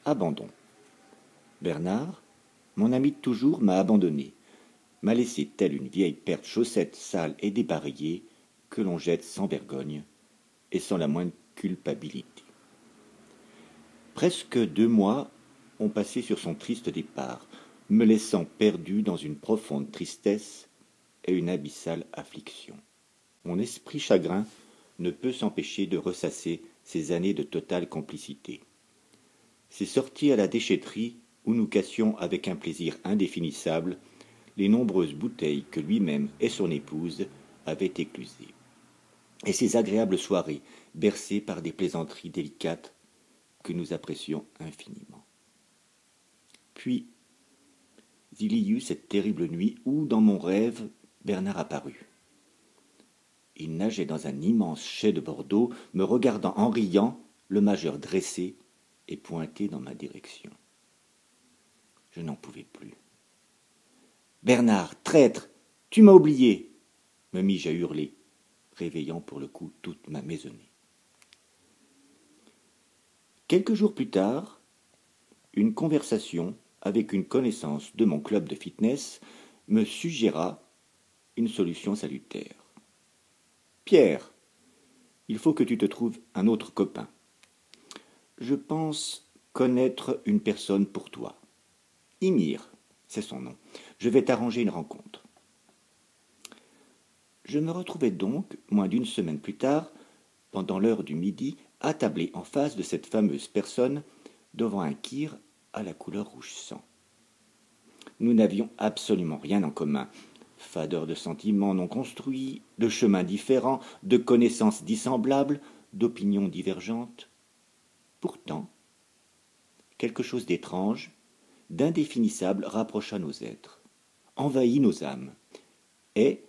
Abandon. Bernard, mon ami de toujours, m'a abandonné, m'a laissé telle une vieille paire de chaussettes sales et dépareillées que l'on jette sans vergogne et sans la moindre culpabilité. Presque 2 mois ont passé sur son triste départ, me laissant perdu dans une profonde tristesse et une abyssale affliction. Mon esprit chagrin ne peut s'empêcher de ressasser ces années de totale complicité. Ces sorties à la déchetterie où nous cassions avec un plaisir indéfinissable les nombreuses bouteilles que lui-même et son épouse avaient éclusées. Et ces agréables soirées bercées par des plaisanteries délicates que nous apprécions infiniment. Puis, il y eut cette terrible nuit où, dans mon rêve, Bernard apparut. Il nageait dans un immense chai de Bordeaux, me regardant en riant, le majeur dressé et pointé dans ma direction. Je n'en pouvais plus. « Bernard, traître, tu m'as oublié !» me mis-je à hurler, réveillant pour le coup toute ma maisonnée. Quelques jours plus tard, une conversation avec une connaissance de mon club de fitness me suggéra une solution salutaire. « Pierre, il faut que tu te trouves un autre copain. Je pense connaître une personne pour toi. Ymir, c'est son nom. Je vais t'arranger une rencontre. » Je me retrouvai donc, moins d'une semaine plus tard, pendant l'heure du midi, attablé en face de cette fameuse personne, devant un kir à la couleur rouge sang. Nous n'avions absolument rien en commun. Fadeur de sentiments non construits, de chemins différents, de connaissances dissemblables, d'opinions divergentes. Pourtant, quelque chose d'étrange, d'indéfinissable rapprocha nos êtres, envahit nos âmes, et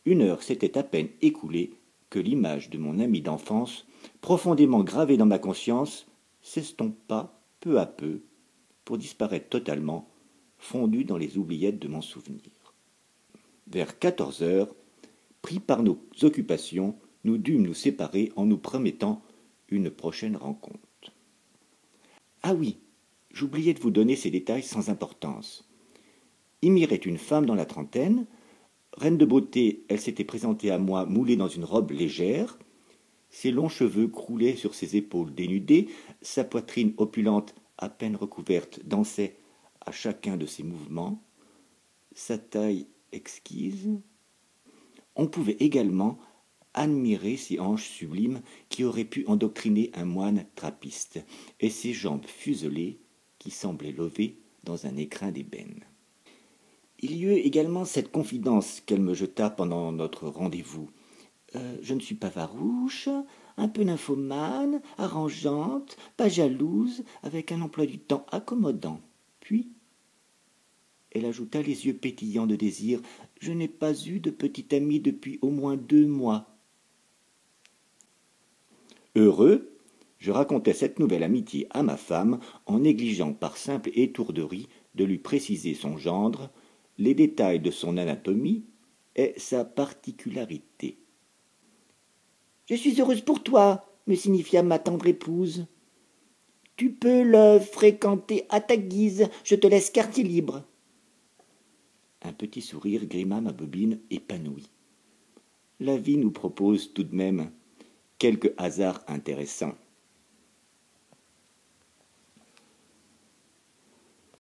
1 heure s'était à peine écoulée que l'image de mon ami d'enfance, profondément gravée dans ma conscience, s'estompa peu à peu pour disparaître totalement, fondue dans les oubliettes de mon souvenir. Vers 14 heures, pris par nos occupations, nous dûmes nous séparer en nous promettant une prochaine rencontre. Ah oui, j'oubliais de vous donner ces détails sans importance. Ymir est une femme dans la trentaine. Reine de beauté, elle s'était présentée à moi moulée dans une robe légère. Ses longs cheveux croulaient sur ses épaules dénudées, sa poitrine opulente, à peine recouverte, dansait à chacun de ses mouvements. Sa taille exquise. On pouvait également admirer ses hanches sublimes qui auraient pu endoctriner un moine trappiste, et ses jambes fuselées qui semblaient lovées dans un écrin d'ébène. Il y eut également cette confidence qu'elle me jeta pendant notre rendez-vous. Je ne suis pas farouche, un peu nymphomane, arrangeante, pas jalouse, avec un emploi du temps accommodant. Puis, elle ajouta les yeux pétillants de désir, « Je n'ai pas eu de petite amie depuis au moins 2 mois. » Heureux, je racontai cette nouvelle amitié à ma femme en négligeant par simple étourderie de lui préciser son gendre, les détails de son anatomie et sa particularité. « Je suis heureuse pour toi, me signifia ma tendre épouse. Tu peux le fréquenter à ta guise, je te laisse quartier libre. » Un petit sourire grima ma bobine épanouie. La vie nous propose tout de même quelques hasards intéressants.